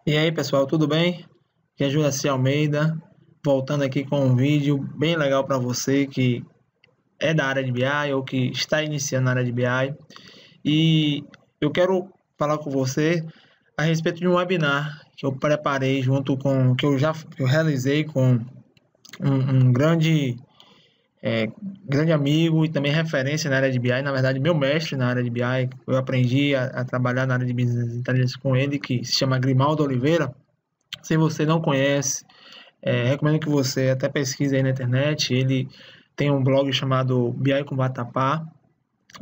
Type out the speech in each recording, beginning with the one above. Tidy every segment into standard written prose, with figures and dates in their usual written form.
E aí, pessoal, tudo bem? Aqui é Juraci Almeida, voltando aqui com um vídeo bem legal para você que é da área de BI ou que está iniciando na área de BI. E eu quero falar com você a respeito de um webinar que eu preparei junto com que eu realizei com um grande amigo e também referência na área de BI, na verdade, meu mestre na área de BI. Eu aprendi a trabalhar na área de Business Intelligence com ele, que se chama Grimaldo Oliveira. Se você não conhece, recomendo que você até pesquise aí na internet. Ele tem um blog chamado BI com Vatapá.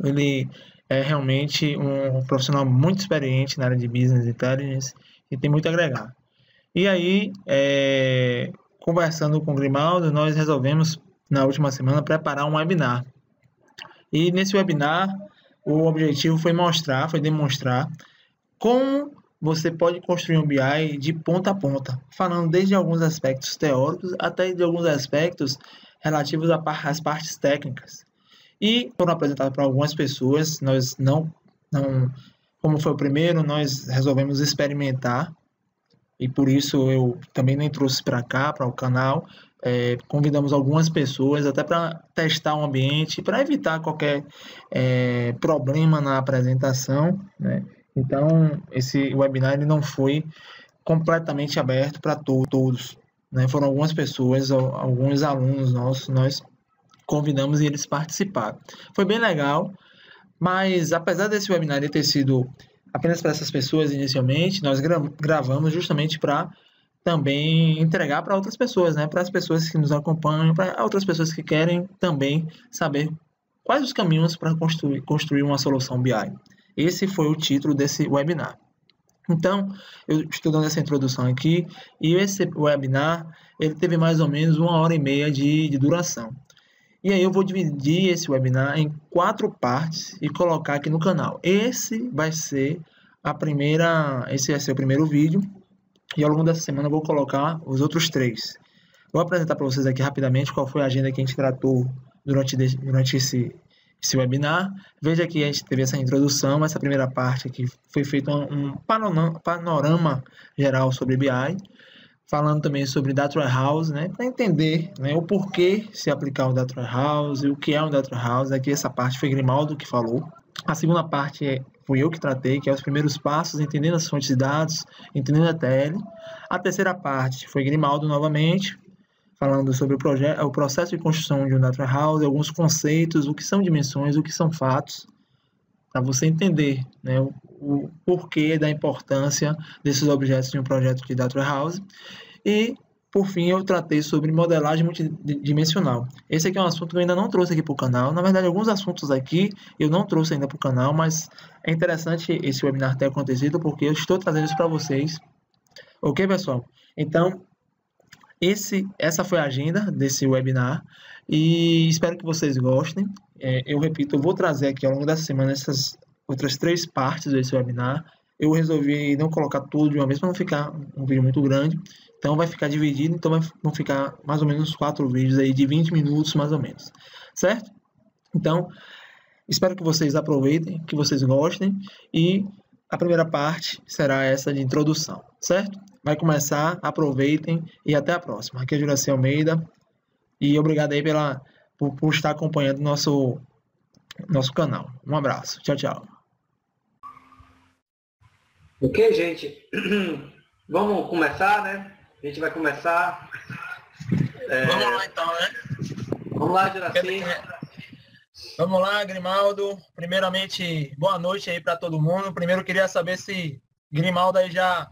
Ele é realmente um profissional muito experiente na área de Business Intelligence e tem muito a agregar. E aí, conversando com o Grimaldo, nós resolvemos, na última semana, preparar um webinar. E nesse webinar, o objetivo foi demonstrar como você pode construir um BI de ponta a ponta, falando desde alguns aspectos teóricos até de alguns aspectos relativos às partes técnicas. E foram apresentados para algumas pessoas, nós não, como foi o primeiro, nós resolvemos experimentar, e por isso eu também nem trouxe para cá, para o canal. Convidamos algumas pessoas até para testar o ambiente, para evitar qualquer problema na apresentação, né? Então, esse webinar ele não foi completamente aberto para todos, né? Foram algumas pessoas, alguns alunos nossos, nós convidamos e eles participaram. Foi bem legal, mas apesar desse webinar ter sido apenas para essas pessoas inicialmente, nós gravamos justamente para também entregar para outras pessoas, né? Para as pessoas que nos acompanham, para outras pessoas que querem também saber quais os caminhos para construir uma solução BI. Esse foi o título desse webinar. Então, eu estou dando essa introdução aqui, e esse webinar ele teve mais ou menos 1h30 de duração. E aí eu vou dividir esse webinar em 4 partes e colocar aqui no canal. Esse vai ser o primeiro vídeo, e ao longo dessa semana eu vou colocar os outros 3. Vou apresentar para vocês aqui rapidamente qual foi a agenda que a gente tratou durante esse webinar. Veja que a gente teve essa introdução, essa primeira parte aqui foi feito um panorama geral sobre BI, falando também sobre Data Warehouse, né, para entender, né, o porquê se aplicar o Data Warehouse, o que é um Data Warehouse. Aqui essa parte foi Grimaldo que falou. A segunda parte fui eu que tratei, que é os primeiros passos, entendendo as fontes de dados, entendendo a TL. A terceira parte foi Grimaldo novamente, falando sobre o processo de construção de um Data Warehouse, alguns conceitos, o que são dimensões, o que são fatos, para você entender, né, o porquê da importância desses objetos de um projeto de Data Warehouse. E, por fim, eu tratei sobre modelagem multidimensional. Esse aqui é um assunto que eu ainda não trouxe aqui para o canal. Na verdade, alguns assuntos aqui eu não trouxe ainda para o canal, mas é interessante esse webinar ter acontecido porque eu estou trazendo isso para vocês. Ok, pessoal? Então, essa foi a agenda desse webinar e espero que vocês gostem. Eu repito, eu vou trazer aqui ao longo dessa semana essas outras 3 partes desse webinar. Eu resolvi não colocar tudo de uma vez para não ficar um vídeo muito grande, então vai ficar dividido, então vão ficar mais ou menos 4 vídeos aí de 20 minutos mais ou menos, certo? Então, espero que vocês aproveitem, que vocês gostem, e a primeira parte será essa de introdução, certo? Vai começar, aproveitem e até a próxima. Aqui é Juraci Almeida e obrigado aí por estar acompanhando nosso canal. Um abraço. Tchau, tchau. Ok, gente? Vamos começar, né? A gente vai começar. Vamos lá então, né? Vamos lá, Juraci. Vamos lá, Grimaldo. Primeiramente, boa noite aí para todo mundo. Primeiro, queria saber se Grimaldo aí já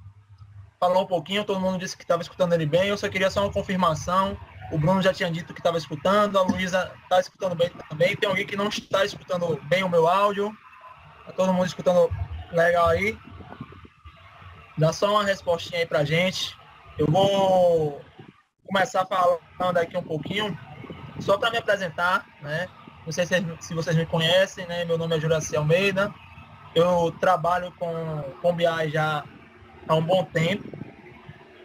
falou um pouquinho. Todo mundo disse que estava escutando ele bem. Eu só queria só uma confirmação. O Bruno já tinha dito que estava escutando. A Luísa está escutando bem também. Tem alguém que não está escutando bem o meu áudio? Está todo mundo escutando legal aí? Dá só uma respostinha aí para a gente. Eu vou começar falando aqui um pouquinho, só para me apresentar, né? Não sei se vocês me conhecem, né? Meu nome é Juraci Almeida. Eu trabalho com BI já há um bom tempo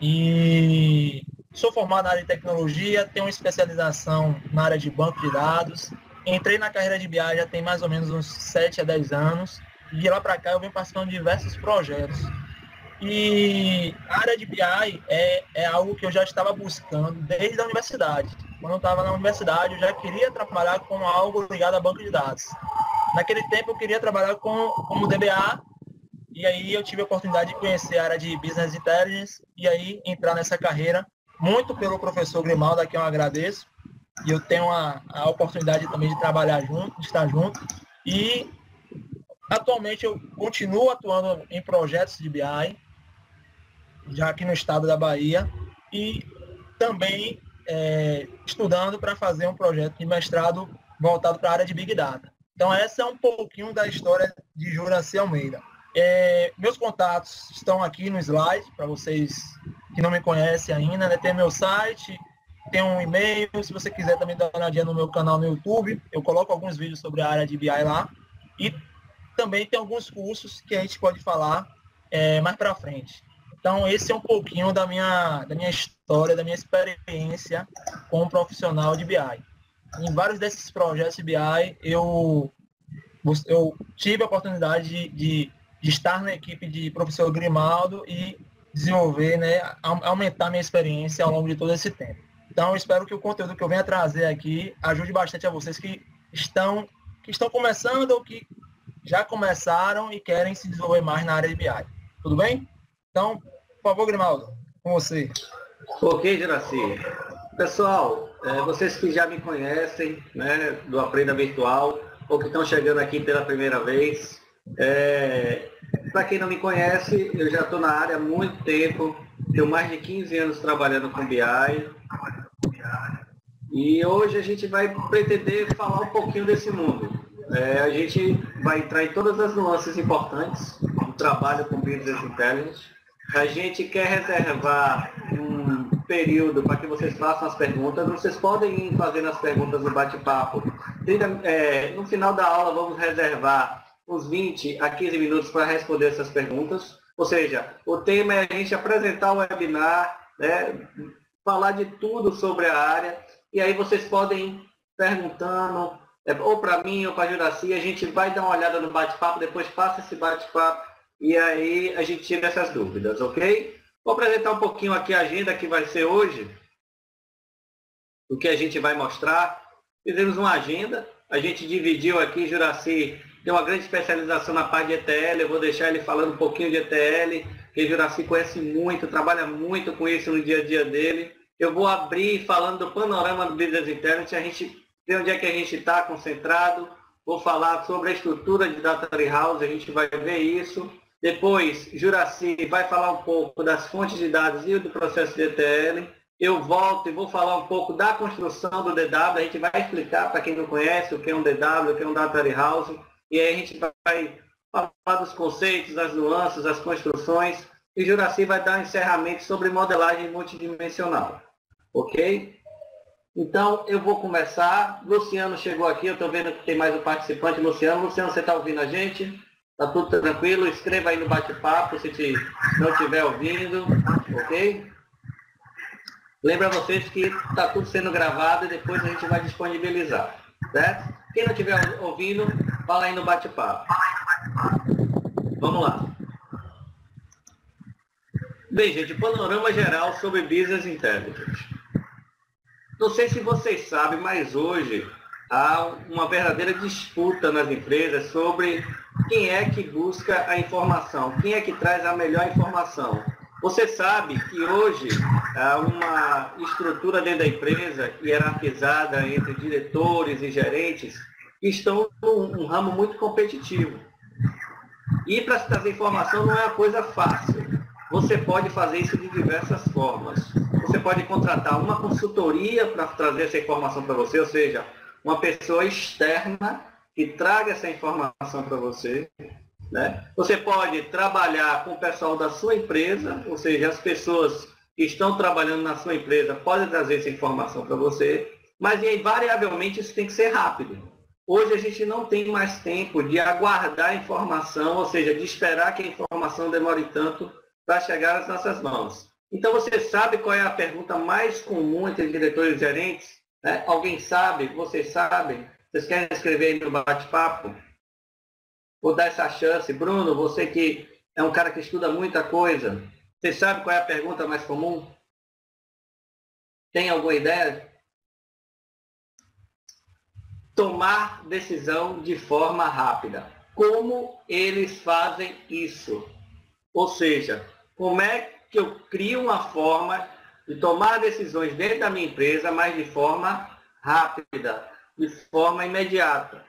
e sou formado na área de tecnologia, tenho uma especialização na área de banco de dados entrei na carreira de BI já tem mais ou menos uns 7 a 10 anos. E de lá para cá eu venho participando de diversos projetos. E a área de BI é algo que eu já estava buscando desde a universidade. Quando eu estava na universidade, eu já queria trabalhar com algo ligado a banco de dados. Naquele tempo, eu queria trabalhar como DBA, e aí eu tive a oportunidade de conhecer a área de Business Intelligence, e aí entrar nessa carreira, muito pelo professor Grimaldo, a quem eu agradeço, e eu tenho a oportunidade também de trabalhar junto, de estar junto, e atualmente eu continuo atuando em projetos de BI, já aqui no estado da Bahia, e também estudando para fazer um projeto de mestrado voltado para a área de Big Data. Então, essa é um pouquinho da história de Juraci Almeida. Meus contatos estão aqui no slide, para vocês que não me conhecem ainda, né? Tem meu site, tem um e-mail, se você quiser também dar uma olhadinha no meu canal no YouTube, eu coloco alguns vídeos sobre a área de BI lá, e também tem alguns cursos que a gente pode falar mais para frente. Então, esse é um pouquinho da minha história, da minha experiência como profissional de BI. Em vários desses projetos de BI, eu tive a oportunidade de estar na equipe de professor Grimaldo e desenvolver, né, aumentar minha experiência ao longo de todo esse tempo. Então, eu espero que o conteúdo que eu venha trazer aqui ajude bastante a vocês que estão começando ou que já começaram e querem se desenvolver mais na área de BI. Tudo bem? Então, por favor, Grimaldo, com você. Ok, Juraci. Pessoal, vocês que já me conhecem, né, do Aprenda Virtual, ou que estão chegando aqui pela primeira vez, para quem não me conhece, eu já estou na área há muito tempo, tenho mais de 15 anos trabalhando com BI, e hoje a gente vai pretender falar um pouquinho desse mundo. A gente vai entrar em todas as nuances importantes do trabalho com Business Intelligence. A gente quer reservar um período para que vocês façam as perguntas. Vocês podem ir fazendo as perguntas no bate-papo. No final da aula, vamos reservar uns 20 a 15 minutos para responder essas perguntas. Ou seja, o tema é a gente apresentar o webinar, né, falar de tudo sobre a área. E aí vocês podem ir perguntando, ou para mim ou para a Juraci, a gente vai dar uma olhada no bate-papo, depois passa esse bate-papo e aí a gente tira essas dúvidas, ok? Vou apresentar um pouquinho aqui a agenda que vai ser hoje, o que a gente vai mostrar. Fizemos uma agenda, a gente dividiu aqui, Juraci tem uma grande especialização na parte de ETL, eu vou deixar ele falando um pouquinho de ETL, que Juraci conhece muito, trabalha muito com isso no dia a dia dele. Eu vou abrir falando do panorama do Business Intelligence, a gente ver onde é que a gente está concentrado, vou falar sobre a estrutura de Data Warehouse, a gente vai ver isso. Depois, Juraci vai falar um pouco das fontes de dados e do processo de ETL. Eu volto e vou falar um pouco da construção do DW, a gente vai explicar para quem não conhece o que é um DW, o que é um Data Warehouse, e aí a gente vai falar dos conceitos, das nuances, das construções, e Juraci vai dar um encerramento sobre modelagem multidimensional. Ok? Então, eu vou começar. Luciano chegou aqui, eu estou vendo que tem mais um participante. Luciano, você está ouvindo a gente? Está tudo tranquilo? Escreva aí no bate-papo se não estiver ouvindo, ok? Lembra vocês que está tudo sendo gravado e depois a gente vai disponibilizar, certo? Quem não estiver ouvindo, fala aí no bate-papo. Vamos lá. Bem, gente, panorama geral sobre Business Intelligence. Não sei se vocês sabem, mas hoje há uma verdadeira disputa nas empresas sobre quem é que busca a informação, quem é que traz a melhor informação. Você sabe que hoje há uma estrutura dentro da empresa hierarquizada entre diretores e gerentes que estão num ramo muito competitivo. E para se trazer informação não é uma coisa fácil. Você pode fazer isso de diversas formas. Você pode contratar uma consultoria para trazer essa informação para você, ou seja, uma pessoa externa que traga essa informação para você, né? Você pode trabalhar com o pessoal da sua empresa, ou seja, as pessoas que estão trabalhando na sua empresa podem trazer essa informação para você, mas invariavelmente isso tem que ser rápido. Hoje a gente não tem mais tempo de aguardar a informação, ou seja, de esperar que a informação demore tanto para chegar às nossas mãos. Então, você sabe qual é a pergunta mais comum entre diretores e gerentes? Né? Alguém sabe? Vocês sabem? Vocês querem escrever aí no bate-papo? Vou dar essa chance. Bruno, você que é um cara que estuda muita coisa, você sabe qual é a pergunta mais comum? Tem alguma ideia? Tomar decisão de forma rápida. Como eles fazem isso? Ou seja, como é que eu crio uma forma de tomar decisões dentro da minha empresa, mas de forma rápida, de forma imediata?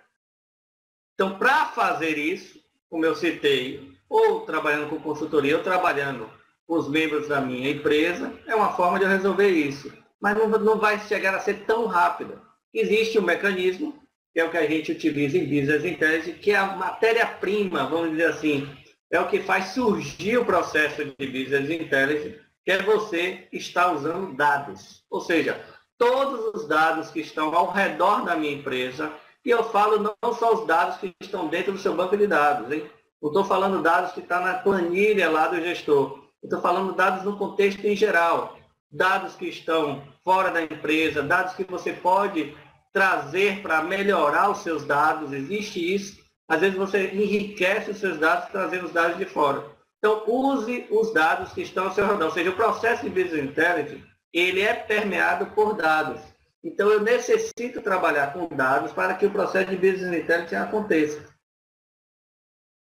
Então, para fazer isso, como eu citei, ou trabalhando com consultoria, ou trabalhando com os membros da minha empresa, é uma forma de eu resolver isso. Mas não vai chegar a ser tão rápida. Existe um mecanismo, que é o que a gente utiliza em Business Intelligence, que é a matéria-prima, vamos dizer assim, é o que faz surgir o processo de Business Intelligence, que é você estar usando dados. Ou seja, todos os dados que estão ao redor da minha empresa, e eu falo não só os dados que estão dentro do seu banco de dados, hein? Não estou falando dados que estão na planilha lá do gestor. Estou falando dados no contexto em geral. Dados que estão fora da empresa, dados que você pode trazer para melhorar os seus dados. Existe isso. Às vezes você enriquece os seus dados trazendo os dados de fora. Então, use os dados que estão ao seu redor. Ou seja, o processo de Business Intelligence, ele é permeado por dados. Então, eu necessito trabalhar com dados para que o processo de Business Intelligence aconteça.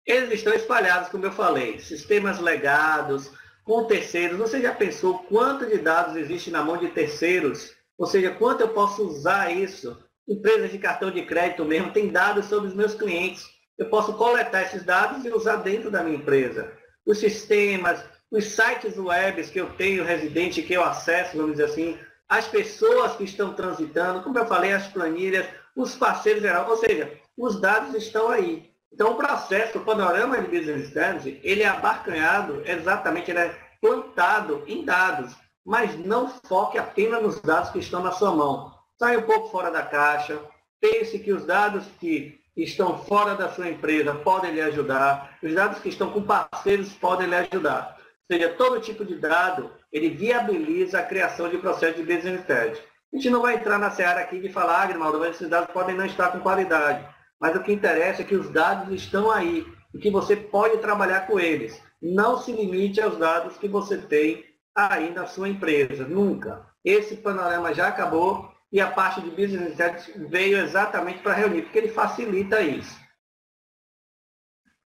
Eles estão espalhados, como eu falei, sistemas legados, com terceiros. Você já pensou quanto de dados existe na mão de terceiros? Ou seja, quanto eu posso usar isso? Empresas de cartão de crédito mesmo têm dados sobre os meus clientes. Eu posso coletar esses dados e usar dentro da minha empresa. Os sistemas, os sites web que eu tenho residente, que eu acesso, vamos dizer assim, as pessoas que estão transitando, como eu falei, as planilhas, os parceiros gerais, ou seja, os dados estão aí. Então, o processo, o panorama de Business Intelligence, ele é abarcanhado, exatamente, ele é plantado em dados, mas não foque apenas nos dados que estão na sua mão. Saia um pouco fora da caixa, pense que os dados que estão fora da sua empresa podem lhe ajudar, os dados que estão com parceiros podem lhe ajudar. Ou seja, todo tipo de dado, ele viabiliza a criação de processo de Business Intelligence. A gente não vai entrar na seara aqui de falar, Grimaldo, mas esses dados podem não estar com qualidade. Mas o que interessa é que os dados estão aí e que você pode trabalhar com eles. Não se limite aos dados que você tem aí na sua empresa, nunca. Esse panorama já acabou e a parte de Business Intelligence veio exatamente para reunir, porque ele facilita isso.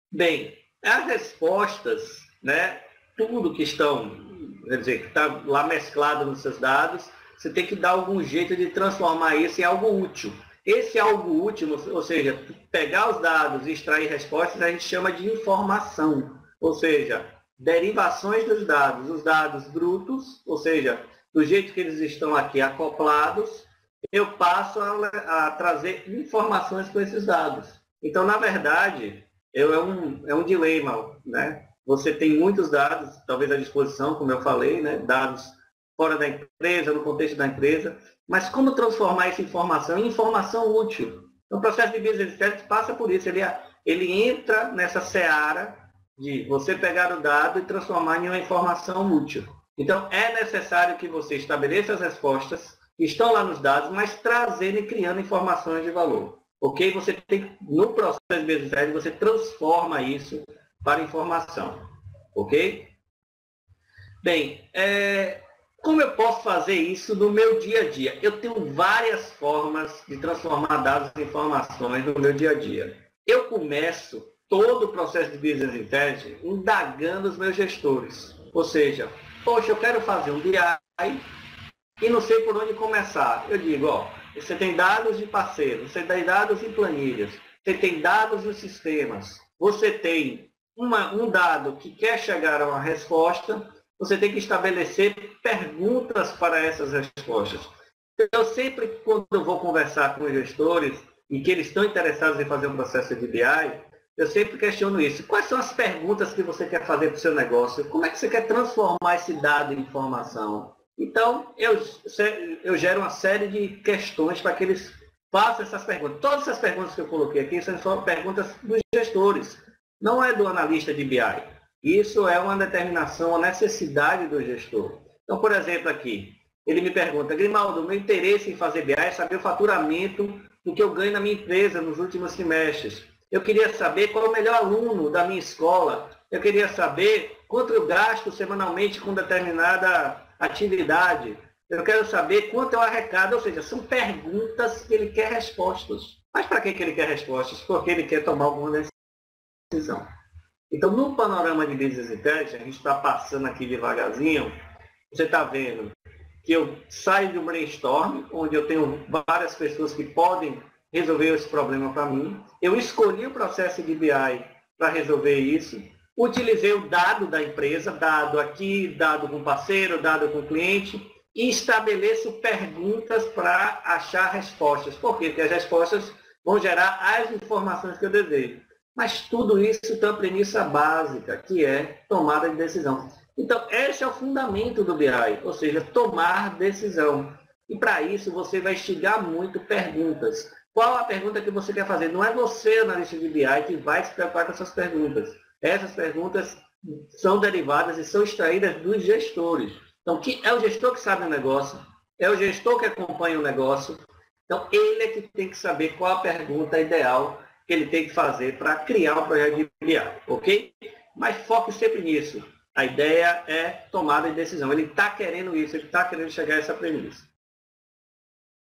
Bem, as respostas, né, tudo que estão, quer dizer, que está lá mesclado nos seus dados, você tem que dar algum jeito de transformar isso em algo útil. Esse algo útil, ou seja, pegar os dados e extrair respostas, a gente chama de informação. Ou seja, derivações dos dados, os dados brutos, ou seja, do jeito que eles estão aqui acoplados, eu passo a trazer informações com esses dados. Então, na verdade, é um dilema, né? Você tem muitos dados, talvez à disposição, como eu falei, né? Dados fora da empresa, no contexto da empresa, mas como transformar essa informação em informação útil? Então, o processo de Business Intelligence passa por isso, ele entra nessa seara de você pegar o dado e transformar em uma informação útil. Então, é necessário que você estabeleça as respostas que estão lá nos dados, mas trazendo e criando informações de valor. Ok? Você tem, no processo de Business Intelligence, você transforma isso para informação. Ok? Bem, como eu posso fazer isso no meu dia a dia? Eu tenho várias formas de transformar dados em informações no meu dia a dia. Eu começo todo o processo de Business Intelligence indagando os meus gestores. Ou seja, poxa, eu quero fazer um BI e não sei por onde começar. Eu digo, ó, você tem dados de parceiros, você tem dados em planilhas, você tem dados nos sistemas, você tem um dado que quer chegar a uma resposta, você tem que estabelecer perguntas para essas respostas. Eu sempre, quando eu vou conversar com os gestores e que eles estão interessados em fazer um processo de BI, eu sempre questiono isso. Quais são as perguntas que você quer fazer para o seu negócio? Como é que você quer transformar esse dado em informação? Então, eu gero uma série de questões para que eles façam essas perguntas. Todas essas perguntas que eu coloquei aqui são perguntas dos gestores, não é do analista de BI. Isso é uma determinação, uma necessidade do gestor. Então, por exemplo, aqui, Ele me pergunta, Grimaldo, meu interesse em fazer BI é saber o faturamento do que eu ganho na minha empresa nos últimos trimestres. Eu queria saber qual é o melhor aluno da minha escola. Eu queria saber quanto eu gasto semanalmente com determinada atividade. Eu quero saber quanto eu arrecado. Ou seja, são perguntas que ele quer respostas. Mas para que ele quer respostas? Porque ele quer tomar alguma decisão. Então, no panorama de Business Intelligence, a gente está passando aqui devagarzinho. Você está vendo que eu saio de um brainstorm, onde eu tenho várias pessoas que podem resolver esse problema para mim. Eu escolhi o processo de BI para resolver isso. Utilizei o dado da empresa, dado aqui, dado com parceiro, dado com cliente, e estabeleço perguntas para achar respostas. Por quê? Porque as respostas vão gerar as informações que eu desejo. Mas tudo isso tem uma premissa básica, que é tomada de decisão. Então, esse é o fundamento do BI, ou seja, tomar decisão. E para isso, você vai instigar muito perguntas. Qual a pergunta que você quer fazer? Não é você, analista de BI, que vai se preocupar com essas perguntas. Essas perguntas são derivadas e são extraídas dos gestores. Então, é o gestor que sabe o negócio, é o gestor que acompanha o negócio. Então, ele é que tem que saber qual a pergunta ideal que ele tem que fazer para criar um projeto de BI, ok? Mas foque sempre nisso. A ideia é tomada de decisão. Ele está querendo isso, ele está querendo chegar a essa premissa.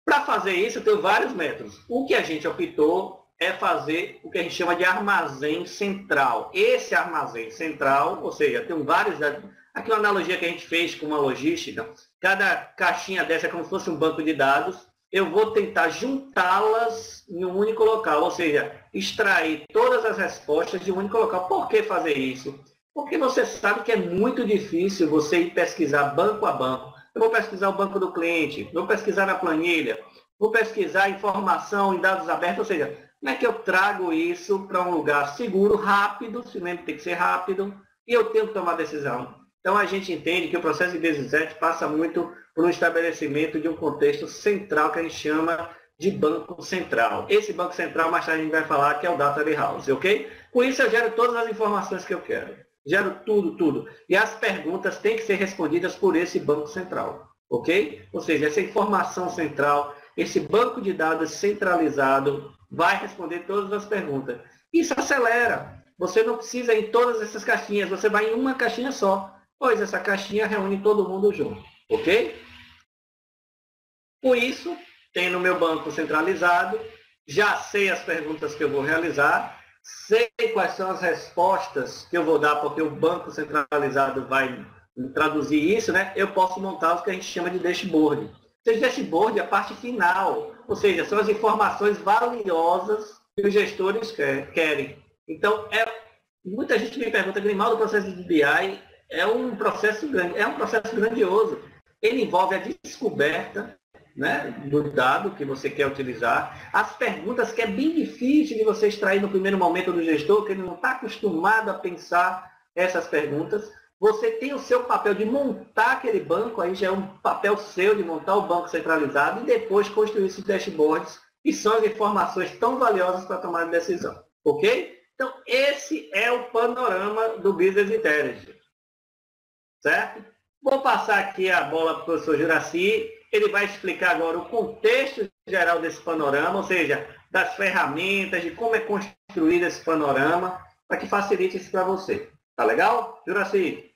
Para fazer isso, eu tenho vários métodos. O que a gente optou é fazer o que a gente chama de armazém central. Esse armazém central, ou seja, tem vários... Aqui uma analogia que a gente fez com uma logística. Cada caixinha dessa é como se fosse um banco de dados. Eu vou tentar juntá-las em um único local, ou seja, extrair todas as respostas de um único local. Por que fazer isso? Porque você sabe que é muito difícil você ir pesquisar banco a banco. Eu vou pesquisar o banco do cliente, vou pesquisar na planilha, vou pesquisar informação em dados abertos, ou seja, como é que eu trago isso para um lugar seguro, rápido, se mesmo tem que ser rápido, e eu tenho que tomar decisão. Então a gente entende que o processo de Business Intelligence passa muito por um estabelecimento de um contexto central que a gente chama de banco central. Esse banco central, mais tarde a gente vai falar que é o Data Warehouse, ok? Com isso eu gero todas as informações que eu quero. Gero tudo. E as perguntas têm que ser respondidas por esse banco central, ok? Ou seja, essa informação central, esse banco de dados centralizado vai responder todas as perguntas. Isso acelera. Você não precisa ir em todas essas caixinhas, você vai em uma caixinha só, pois essa caixinha reúne todo mundo junto, ok? Com isso, tenho no meu banco centralizado, já sei as perguntas que eu vou realizar, sei quais são as respostas que eu vou dar, porque o banco centralizado vai traduzir isso, né? Eu posso montar o que a gente chama de dashboard. Ou seja, dashboard é a parte final, ou seja, são as informações valiosas que os gestores querem. Então, muita gente me pergunta, Grimaldo, o processo de BI é um processo grandioso. Ele envolve a descoberta, né, do dado que você quer utilizar, as perguntas que é bem difícil de você extrair no primeiro momento do gestor, que ele não está acostumado a pensar essas perguntas. Você tem o seu papel de montar aquele banco, aí já é um papel seu de montar o banco centralizado e depois construir esses dashboards, que são as informações tão valiosas para tomar a decisão. Ok? Então, esse é o panorama do Business Intelligence. Certo? Vou passar aqui a bola para o professor Juraci. Ele vai explicar agora o contexto geral desse panorama, ou seja, das ferramentas, de como é construído esse panorama, para que facilite isso para você. Tá legal? Juraci?